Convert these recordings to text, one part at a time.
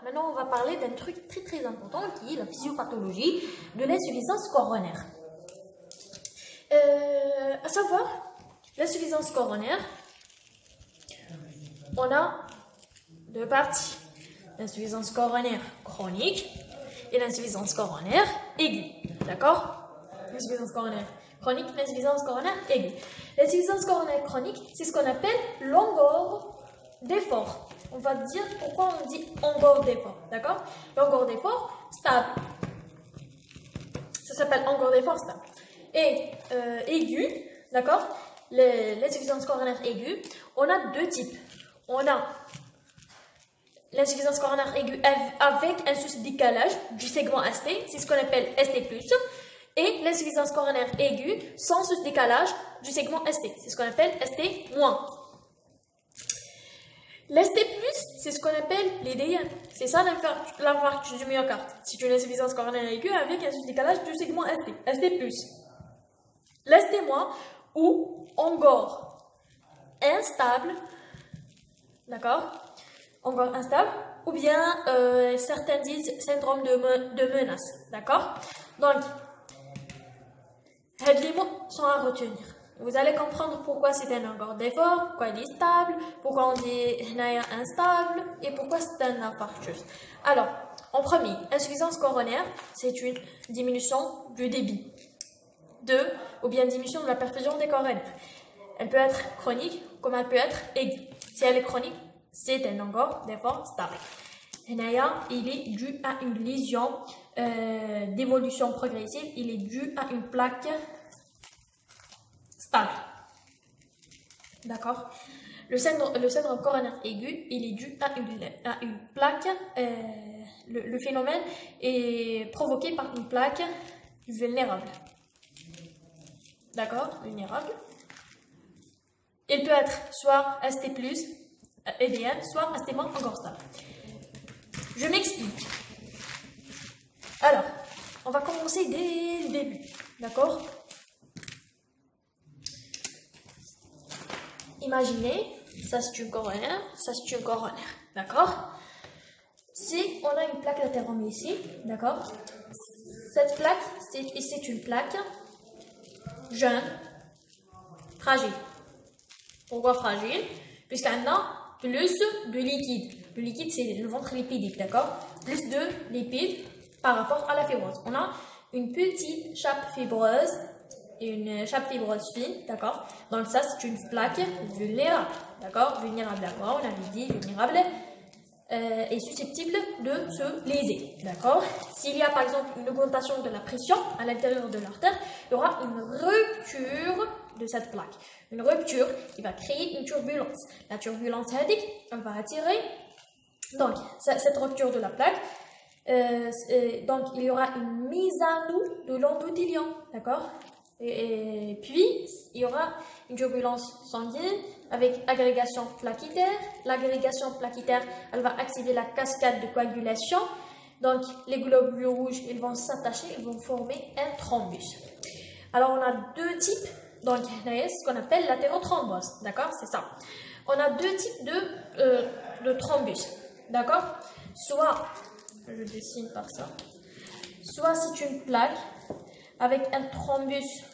maintenant on va parler d'un truc très très important qui est la physiopathologie de l'insuffisance coronaire. À savoir, l'insuffisance coronaire, on a deux parties. L'insuffisance coronaire chronique et l'insuffisance coronaire aiguë. D'accord? L'insuffisance coronaire chronique, l'insuffisance coronaire aiguë. L'insuffisance coronaire chronique, c'est ce qu'on appelle l'angor d'effort. On va dire pourquoi on dit angor d'effort. D'accord? L'angor d'effort stable. Ça s'appelle angor d'effort stable. Et aiguë, d'accord? L'insuffisance coronaire aiguë, on a deux types. On a l'insuffisance coronaire aiguë avec un sous-décalage du segment ST, c'est ce qu'on appelle ST+, et l'insuffisance coronaire aiguë sans sous-décalage du segment ST, c'est ce qu'on appelle ST-. L'ST+, c'est ce qu'on appelle l'EDM, c'est ça l'infarctus du myocarde, c'est une insuffisance coronaire aiguë avec un sous-décalage du segment ST, ST+. L'ST- ou angor instable, d'accord? Angor instable, ou bien certains disent syndrome de menace, d'accord? Donc, les mots sont à retenir. Vous allez comprendre pourquoi c'est un angor d'effort, pourquoi il est stable, pourquoi on dit instable et pourquoi c'est un infarctus. Alors, en premier, insuffisance coronaire, c'est une diminution du débit, ou bien diminution de la perfusion des coronaires. Elle peut être chronique comme elle peut être aiguë. Si elle est chronique, c'est un angor d'effort stable. Il est dû à une lésion d'évolution progressive. Il est dû à une plaque stable. D'accord? Le syndrome coronaire aigu, il est dû à une plaque. Le phénomène est provoqué par une plaque vulnérable. D'accord? Vulnérable. Il peut être soit ST+, EDM, soit ST- angor stable. Je m'explique. Alors, on va commencer dès le début. D'accord? Imaginez, ça c'est une coronaire, ça c'est une coronaire. D'accord? Si on a une plaque latérale ici, d'accord? Cette plaque, c'est une plaque jeune, fragile. Pourquoi fragile? Puisqu'elle a plus de liquide. Le liquide, c'est le ventre lipidique, d'accord? Plus de lipides par rapport à la fibrose. On a une petite chape fibreuse et une chape fibreuse fine, d'accord? Donc ça, c'est une plaque vulnérable, d'accord? Vulnérable à quoi? On avait dit vulnérable est susceptible de se léser, d'accord? S'il y a par exemple une augmentation de la pression à l'intérieur de l'artère, il y aura une rupture de cette plaque. Une rupture qui va créer une turbulence. La turbulence hédique, elle va attirer donc cette rupture de la plaque. Donc il y aura une mise à nu de l'endothélium, d'accord? Et puis il y aura une turbulence sanguine avec agrégation plaquettaire. L'agrégation plaquettaire, elle va activer la cascade de coagulation. Donc les globules rouges, ils vont s'attacher, ils vont former un thrombus. Alors on a deux types, donc ce qu'on appelle latérothrombosis, d'accord? C'est ça. On a deux types de thrombus, d'accord? Soit, je dessine par ça, soit c'est une plaque avec un thrombus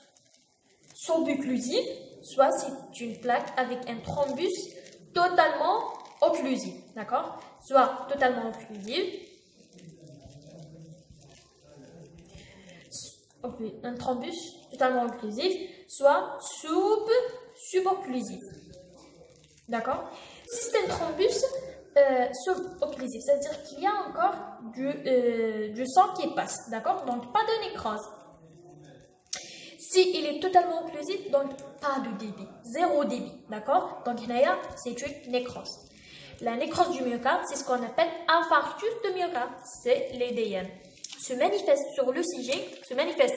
subocclusif, soit c'est une plaque avec un thrombus totalement occlusif, d'accord? Soit totalement occlusif, un thrombus totalement occlusif, soit subocclusif, d'accord? Si c'est un thrombus subocclusif, c'est-à-dire qu'il y a encore du sang qui passe, d'accord? Donc pas de nécrose. Si il est totalement occlusif, donc pas de débit, zéro débit, d'accord? Donc c'est une nécrose. La nécrose du myocarde, c'est ce qu'on appelle infarctus de myocarde, c'est l'EDM. Se manifeste sur le CG, se manifeste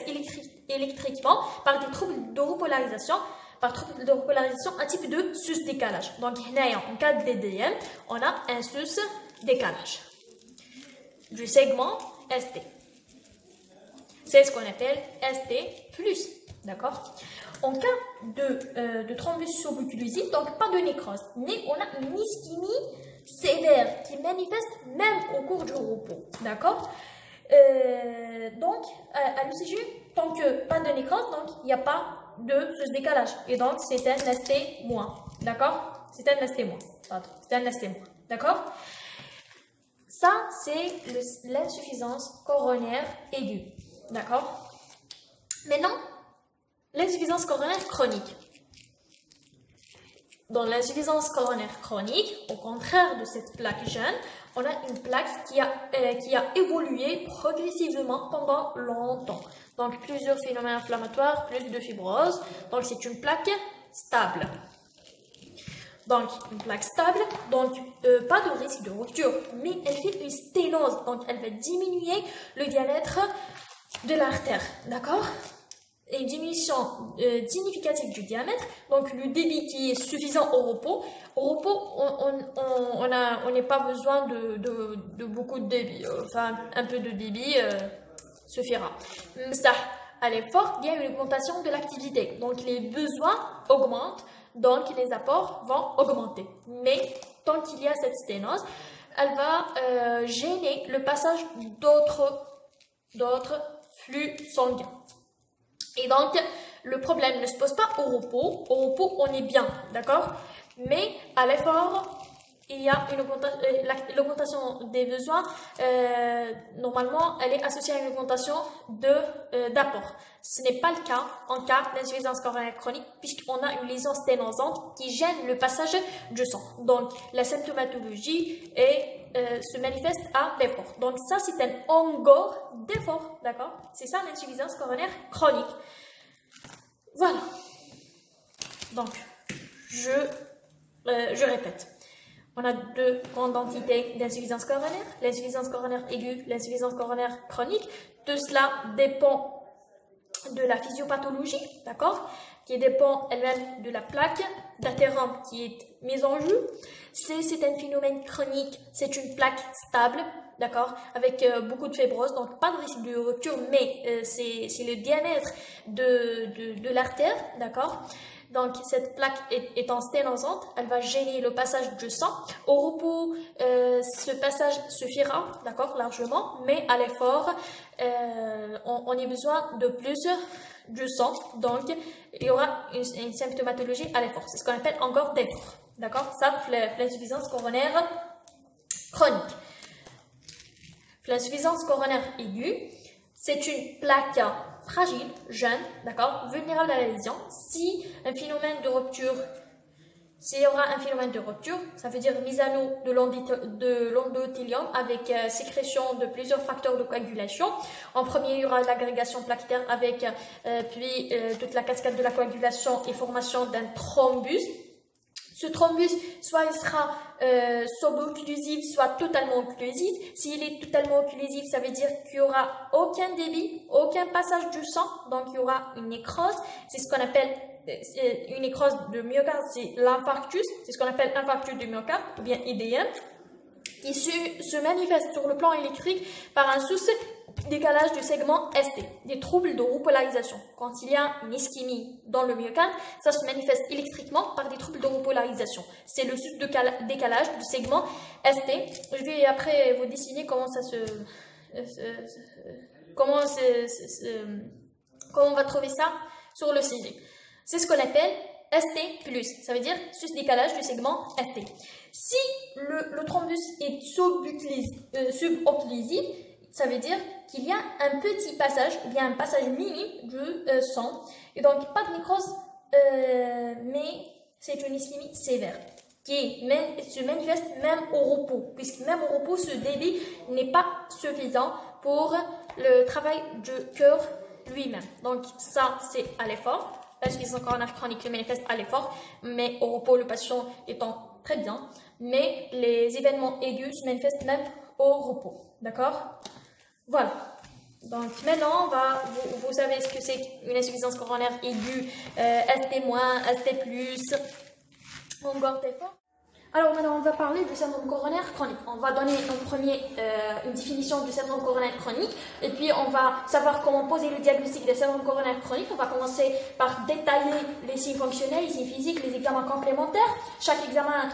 électriquement par des troubles de repolarisation, un type de sus-décalage. Donc en cas d'EDM, on a un sus-décalage du segment ST. C'est ce qu'on appelle ST+, d'accord? En cas de thrombus subocclusif, donc pas de nécrose, mais on a une ischémie sévère qui manifeste même au cours du repos. D'accord? Donc, à l'UCG, tant que pas de nécrose, donc il n'y a pas de ce décalage. Et donc, c'est un ST-. D'accord? C'est un ST-. Pardon, c'est un ST-. D'accord? Ça, c'est l'insuffisance coronaire aiguë. D'accord? Maintenant, l'insuffisance coronaire chronique. Dans l'insuffisance coronaire chronique, au contraire de cette plaque jeune, on a une plaque qui a évolué progressivement pendant longtemps. Donc, plusieurs phénomènes inflammatoires, plus de fibrose. Donc, c'est une plaque stable. Donc, une plaque stable, donc pas de risque de rupture, mais elle fait une sténose. Donc, elle va diminuer le diamètre de l'artère. D'accord? Et une diminution significative du diamètre, donc le débit qui est suffisant au repos. Au repos, on n'est pas besoin de beaucoup de débit, enfin un peu de débit suffira. Ça, à l'effort, il y a une augmentation de l'activité, donc les besoins augmentent, donc les apports vont augmenter. Mais tant qu'il y a cette sténose, elle va gêner le passage d'autres flux sanguins. Et donc, le problème ne se pose pas au repos. Au repos, on est bien, d'accord? Mais à l'effort, il y a l'augmentation des besoins. Normalement, elle est associée à une augmentation d'apport. Ce n'est pas le cas en cas d'insuffisance coronaire chronique, puisqu'on a une lésion sténosante qui gêne le passage du sang. Donc, la symptomatologie se manifeste à l'effort. Donc, ça, c'est un angor d'effort, d'accord? C'est ça l'insuffisance coronaire chronique. Voilà. Donc, je répète. On a deux grandes entités d'insuffisance coronaire, l'insuffisance coronaire aiguë, l'insuffisance coronaire chronique. Tout cela dépend de la physiopathologie, d'accord, qui dépend elle-même de la plaque d'athérome qui est mise en jeu. C'est un phénomène chronique, c'est une plaque stable, d'accord, avec beaucoup de fibrose, donc pas de risque de rupture, mais c'est le diamètre de l'artère, d'accord. Donc, cette plaque étant sténosante, elle va gêner le passage du sang. Au repos, ce passage suffira, d'accord, largement, mais à l'effort, on a besoin de plus du sang. Donc, il y aura une symptomatologie à l'effort. C'est ce qu'on appelle encore d'effort, d'accord. Ça, l'insuffisance coronaire chronique. L'insuffisance coronaire aiguë, c'est une plaque fragile, jeune, d'accord, vulnérable à la lésion. Si un phénomène de rupture, s'il y aura un phénomène de rupture, ça veut dire mise à l'eau de l'endothélium avec sécrétion de plusieurs facteurs de coagulation. En premier, il y aura l'agrégation plaquettaire avec puis toute la cascade de la coagulation et formation d'un thrombus. Ce thrombus, soit il sera subocclusif, soit totalement occlusif. S'il est totalement occlusif, ça veut dire qu'il n'y aura aucun débit, aucun passage du sang, donc il y aura une nécrose. C'est ce qu'on appelle une nécrose de myocarde, c'est l'infarctus, c'est ce qu'on appelle infarctus du myocarde, ou bien IDM, qui se manifeste sur le plan électrique par un sous-décalage du segment ST, des troubles de repolarisation. Quand il y a une ischémie dans le myocarde, ça se manifeste électriquement par des troubles de repolarisation. C'est le sous-décalage du segment ST. Je vais après vous dessiner comment ça comment on va trouver ça sur le CG. C'est ce qu'on appelle ST+, ça veut dire sous-décalage du segment ST. Si le thrombus est subocclusif, ça veut dire qu'il y a un petit passage, il y a un passage minime du sang, et donc pas de nécrose, mais c'est une ischémie sévère, qui se manifeste même au repos, puisque même au repos, ce débit n'est pas suffisant pour le travail du cœur lui-même. Donc ça, c'est à l'effort. L'insuffisance coronaire chronique se manifeste à l'effort, mais au repos, le patient étant très bien. Mais les événements aigus se manifestent même au repos. D'accord? Voilà. Donc maintenant, vous savez ce que c'est une insuffisance coronaire aiguë, ST-, ST+, encore d'effort. Alors maintenant, on va parler du syndrome coronaire chronique. On va donner en premier une définition du syndrome coronaire chronique et puis on va savoir comment poser le diagnostic des syndromes coronaires chroniques. On va commencer par détailler les signes fonctionnels, les signes physiques, les examens complémentaires. Chaque examen,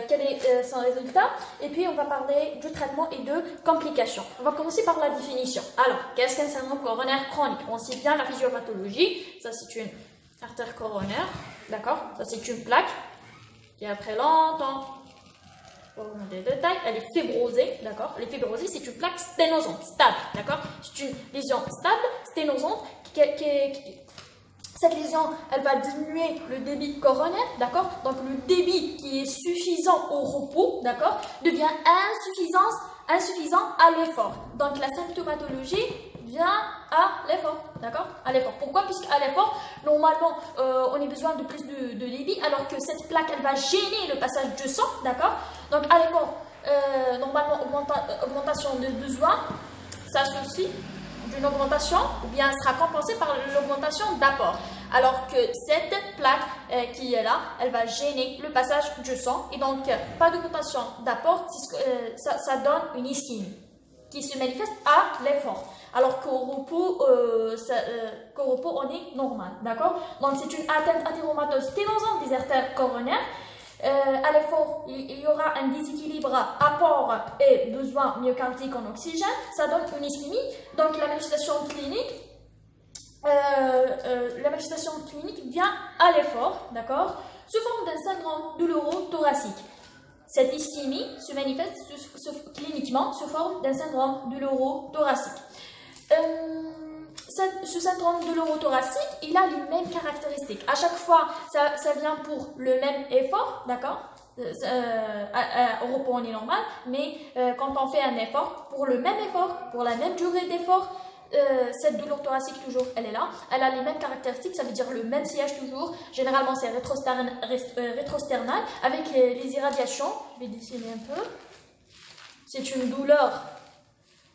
quel est son résultat. Et puis on va parler du traitement et de complications. On va commencer par la définition. Alors, qu'est-ce qu'un syndrome coronaire chronique? On sait bien la physiopathologie. Ça, c'est une artère coronaire. D'accord? Ça, c'est une plaque qui après longtemps, pour vous montrer les détails, elle est fibrosée, d'accord? Elle est fibrosée, c'est une plaque sténosante, stable, d'accord? C'est une lésion stable, sténosante, cette lésion, elle va diminuer le débit coronaire, d'accord? Donc le débit qui est suffisant au repos, d'accord, devient insuffisant à l'effort. Donc la symptomatologie vient à l'effort, d'accord? À l'effort. Pourquoi? Puisqu'à l'effort, normalement, on a besoin de plus de débit, alors que cette plaque, elle va gêner le passage du sang, d'accord? Donc à l'effort, normalement, augmentation de besoin s'associe d'une augmentation, ou bien sera compensée par l'augmentation d'apport. Alors que cette plaque qui est là, elle va gêner le passage du sang, et donc pas d'augmentation d'apport, ça donne une ischémie qui se manifeste à l'effort. Alors qu'au repos, on est normal, d'accord? Donc c'est une atteinte athéromatose sténosante des artères coronaires. À l'effort, il y aura un déséquilibre apport et besoin myocardique en oxygène. Ça donne une ischémie. Donc la manifestation clinique vient à l'effort, d'accord? Sous forme d'un syndrome doulouro-thoracique. Cette ischémie se manifeste cliniquement sous forme d'un syndrome doulouro-thoracique. Ce syndrome doulouro-thoracique, il a les mêmes caractéristiques. À chaque fois, ça vient pour le même effort, d'accord? Au repos, on est normal, mais quand on fait un effort, pour le même effort, pour la même durée d'effort, cette douleur thoracique, toujours, elle est là. Elle a les mêmes caractéristiques, ça veut dire le même siège toujours. Généralement, c'est rétrosternal avec les irradiations. Je vais dessiner un peu. C'est une douleur.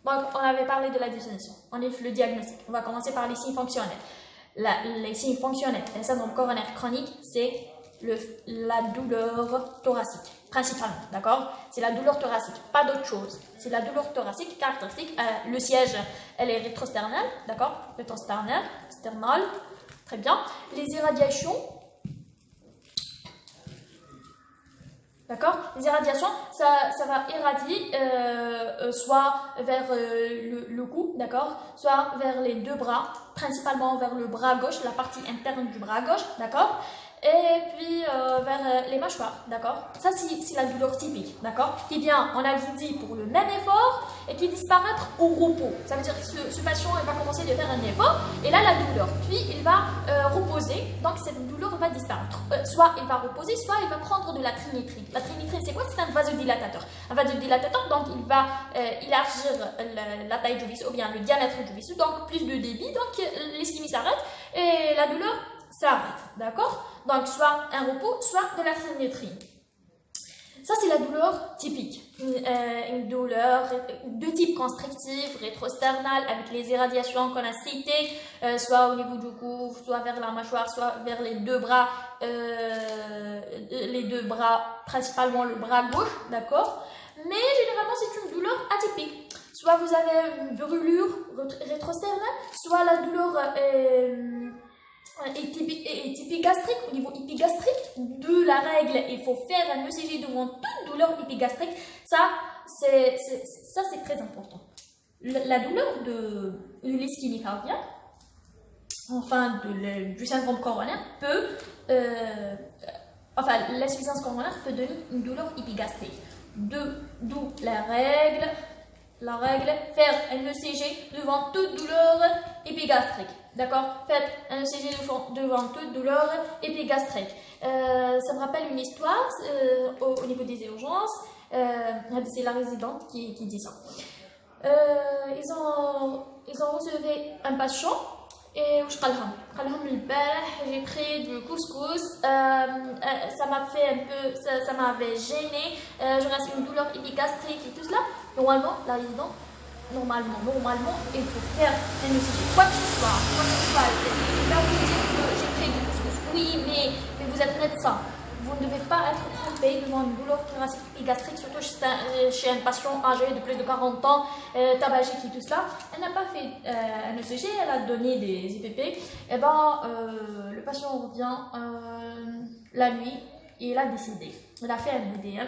Donc, on avait parlé de la définition. On est le diagnostic. On va commencer par les signes fonctionnels. Les signes fonctionnels d'un syndrome coronaire chronique, c'est la douleur thoracique, principalement, d'accord? C'est la douleur thoracique, pas d'autre chose. C'est la douleur thoracique caractéristique. Le siège, elle est rétrosternale, d'accord? Rétrosternale, sternale, très bien. Les irradiations, d'accord? Les irradiations, ça va irradier soit vers le cou, d'accord? Soit vers les deux bras, principalement vers le bras gauche, la partie interne du bras gauche, d'accord? Et puis vers les mâchoires, d'accord? Ça, c'est la douleur typique, d'accord? Qui vient, on a dit, pour le même effort et qui disparaît au repos. Ça veut dire que ce patient, il va commencer à faire un effort et là, la douleur. Puis, il va reposer, donc cette douleur va disparaître. Soit il va reposer, soit il va prendre de la trinitrine. La trinitrine, c'est quoi? C'est un vasodilatateur. Un vasodilatateur, donc il va élargir la taille du vaisseau, ou bien le diamètre du vaisseau, donc plus de débit, donc l'ischémie s'arrête et la douleur s'arrête, d'accord? Donc, soit un repos, soit de la trinitrine. Ça, c'est la douleur typique. Une douleur de type constrictif, rétrosternale, avec les irradiations qu'on a citées, soit au niveau du cou, soit vers la mâchoire, soit vers les deux bras, principalement le bras gauche, d'accord? Mais généralement, c'est une douleur atypique. Soit vous avez une brûlure rétrosternale, soit la douleur épigastrique, au niveau épigastrique de la règle, il faut faire un ECG devant toute douleur épigastrique. Ça, c'est très important. La douleur de l'ischémie cardiaque, enfin du syndrome coronaire, l'insuffisance coronaire peut donner une douleur épigastrique. D'où la règle, faire un ECG devant toute douleur épigastrique. D'accord? Faites un ECG devant toute douleur épigastrique. Ça me rappelle une histoire au niveau des urgences. C'est la résidente qui dit ça. Ils ont relevé un patient et j'ai pris du couscous. Ça m'a fait un peu, ça m'avait gêné. Je reste une douleur épigastrique et tout cela. Normalement, la résidente, normalement, il faut faire un ECG. Quoi que ce soit. Là, vous dites que j'ai pris du couscous. Oui, mais vous êtes médecin. vous ne devez pas être trompé devant une douleur thoracique et gastrique, surtout chez un patient âgé de plus de 40 ans, tabagique et tout cela. Elle n'a pas fait un ECG, elle a donné des IPP. Et ben, le patient revient la nuit et il a décédé. Il a fait un BDM,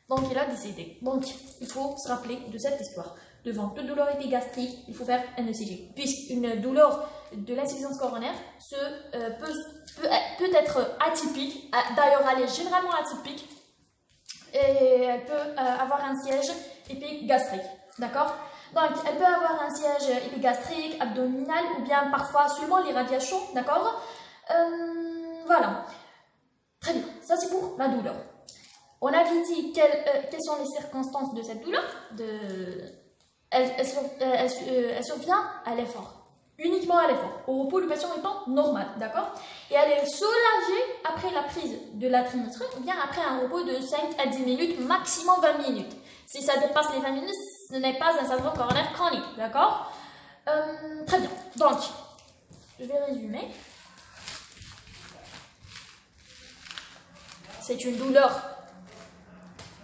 donc il a décédé. Donc, il faut se rappeler de cette histoire. Devant toute douleur épigastrique, il faut faire un ECG, puisqu'une douleur de l'insuffisance coronaire peut être atypique, d'ailleurs elle est généralement atypique, et elle peut avoir un siège épigastrique, d'accord? Donc elle peut avoir un siège épigastrique, abdominal, ou bien parfois suivant l'irradiation, d'accord? Voilà, très bien, ça c'est pour la douleur. On avait dit quelles sont les circonstances de cette douleur. Elle survient à l'effort, uniquement à l'effort, au repos le patient étant normal, d'accord? Et elle est soulagée après la prise de la trinitrine ou bien après un repos de 5 à 10 minutes, maximum 20 minutes. Si ça dépasse les 20 minutes, ce n'est pas un syndrome coronaire chronique, d'accord? Très bien, donc, je vais résumer. C'est une douleur.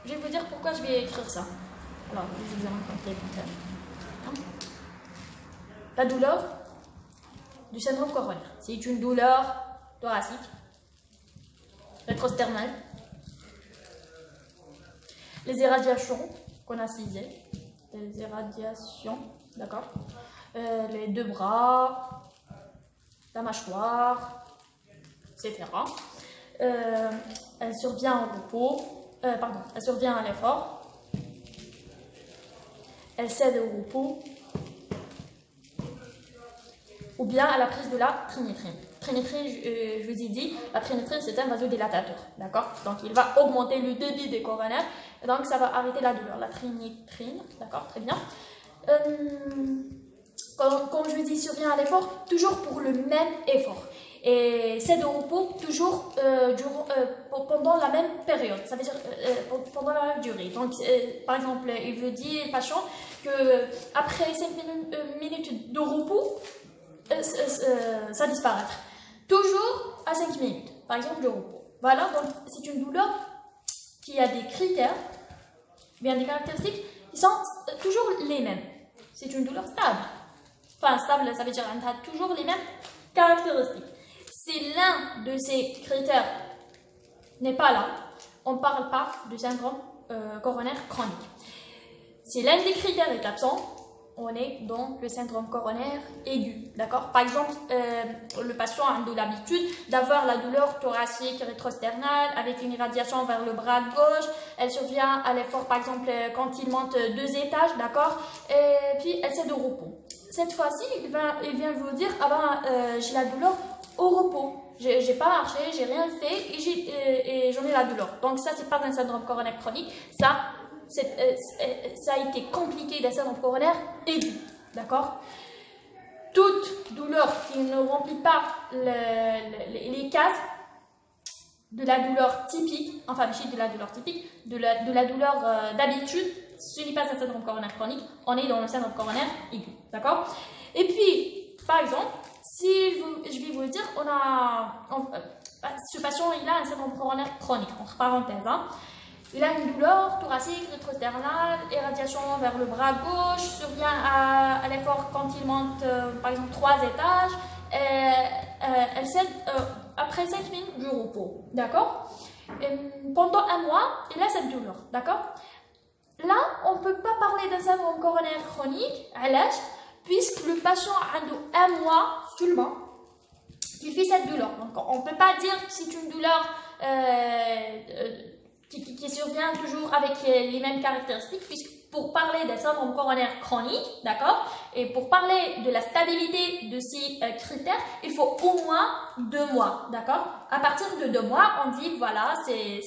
Je vais vous dire pourquoi je vais écrire ça. Alors, les examens complémentaires. La douleur du syndrome coronaire. C'est une douleur thoracique, rétrosternale. Les irradiations qu'on a cisées. Les irradiations, d'accord. Les deux bras, la mâchoire, etc. Elle survient au repos. Elle survient à l'effort. Elle cède au repos ou bien à la prise de la trinitrine. Trinitrine, je vous ai dit, la trinitrine c'est un vasodilatateur, d'accord? Donc il va augmenter le débit des coronaires, et donc ça va arrêter la douleur. La trinitrine, d'accord, très bien. Comme je vous dis, survient à l'effort, toujours pour le même effort. Et cède au repos toujours pendant la même période, ça veut dire pendant la même durée. Donc, par exemple, il veut dire, patient, qu'après 5 minutes de repos, ça disparaît. Toujours à 5 minutes, par exemple, de repos. Voilà, donc c'est une douleur qui a des critères, bien des caractéristiques, qui sont toujours les mêmes. C'est une douleur stable. Enfin, stable, ça veut dire qu'elle a toujours les mêmes caractéristiques. Si l'un de ces critères n'est pas là, on ne parle pas de syndrome coronaire chronique. Si l'un des critères est absent, on est dans le syndrome coronaire aigu, d'accord? Par exemple, le patient a de l'habitude d'avoir la douleur thoracique rétrosternale avec une irradiation vers le bras gauche. Elle survient à l'effort, par exemple, quand il monte 2 étages, d'accord? Et puis, elle cède au repos. Cette fois-ci, il vient vous dire, ah ben, j'ai la douleur au repos. J'ai pas marché, j'ai rien fait et j'en ai la douleur. Donc ça, c'est pas un syndrome coronaire chronique. Ça a été compliqué d'un syndrome coronaire aigu. D'accord? Toute douleur qui ne remplit pas les cases de la douleur typique, enfin, de la douleur typique, de la douleur d'habitude, ce n'est pas un syndrome coronaire chronique, on est dans le syndrome coronaire aigu. D'accord? Et puis, par exemple, si je vais vous le dire, ce patient il a un syndrome coronaire chronique, entre parenthèses. Hein. Il a une douleur thoracique, rétrosternale, irradiation vers le bras gauche, survient à l'effort quand il monte, par exemple, 3 étages. Elle cède après 5 minutes du repos. D'accord? Pendant 1 mois, il a cette douleur. D'accord? Là, on ne peut pas parler d'un syndrome coronaire chronique à l'âge, puisque le patient a 1 mois seulement qu'il fait cette douleur. Donc, on ne peut pas dire que c'est une douleur qui survient toujours avec les mêmes caractéristiques, puisque pour parler d'un syndrome coronaire chronique, d'accord, et pour parler de la stabilité de ces critères, il faut au moins 2 mois, d'accord. À partir de 2 mois, on dit, voilà, c'est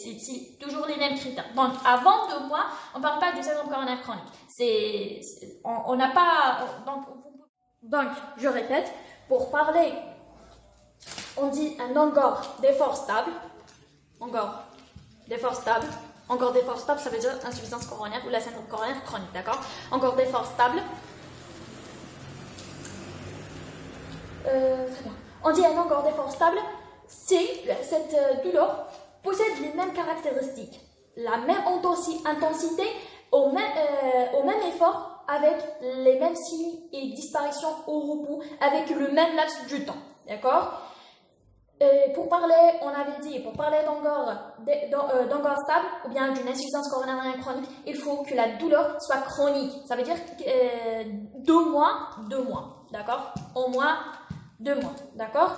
toujours les mêmes critères. Donc, avant 2 mois, on ne parle pas du syndrome coronaire chronique. On n'a pas... Donc, je répète, pour parler, on dit un encore d'effort stable, encore d'effort stable. Encore d'effort stable, ça veut dire insuffisance coronaire ou la syndrome coronaire chronique, d'accord? Encore d'effort stable. Très bien. On dit un encore d'effort stable, c'est cette douleur possèdent les mêmes caractéristiques, la même intensité au même effort, avec les mêmes signes et disparitions au repos, avec le même laps du temps. D'accord? Pour parler, on avait dit, pour parler d'angor stable ou bien d'une insuffisance coronarienne chronique, il faut que la douleur soit chronique. Ça veut dire 2 mois, d'accord? Au moins 2 mois, d'accord?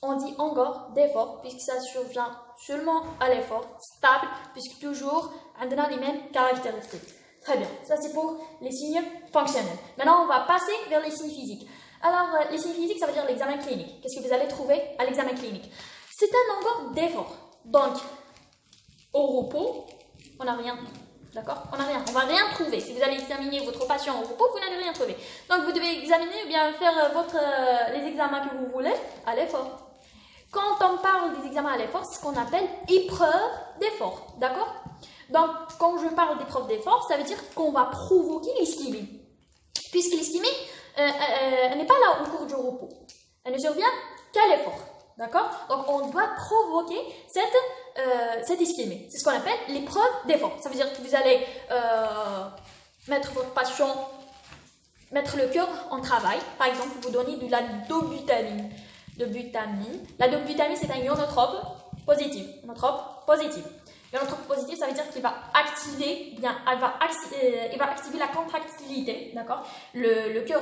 On dit angor d'effort, puisque ça survient seulement à l'effort, stable, puisque toujours on a les mêmes caractéristiques. Très bien, ça c'est pour les signes fonctionnels. Maintenant, on va passer vers les signes physiques. Alors, les signes physiques, ça veut dire l'examen clinique. Qu'est-ce que vous allez trouver à l'examen clinique? C'est un angor d'effort. Donc, au repos, on n'a rien. D'accord? On n'a rien. On ne va rien trouver. Si vous allez examiner votre patient au repos, vous n'allez rien trouver. Donc, vous devez examiner ou bien faire les examens que vous voulez à l'effort. Quand on parle des examens à l'effort, c'est ce qu'on appelle épreuve d'effort. D'accord? Donc, quand je parle d'épreuve d'effort, ça veut dire qu'on va provoquer l'ischémie. Puisque l'ischémie, elle n'est pas là au cours du repos. Elle ne survient qu'à l'effort. D'accord? Donc, on doit provoquer cette ischémie. C'est ce qu'on appelle l'épreuve d'effort. Ça veut dire que vous allez mettre votre patient, mettre le cœur en travail. Par exemple, vous donnez de la dobutamine. La dobutamine, c'est un ionotrope positif. Ionotrope positif, ça veut dire qu'il va activer, il va activer la contractilité, d'accord? Le cœur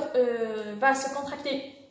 va se contracter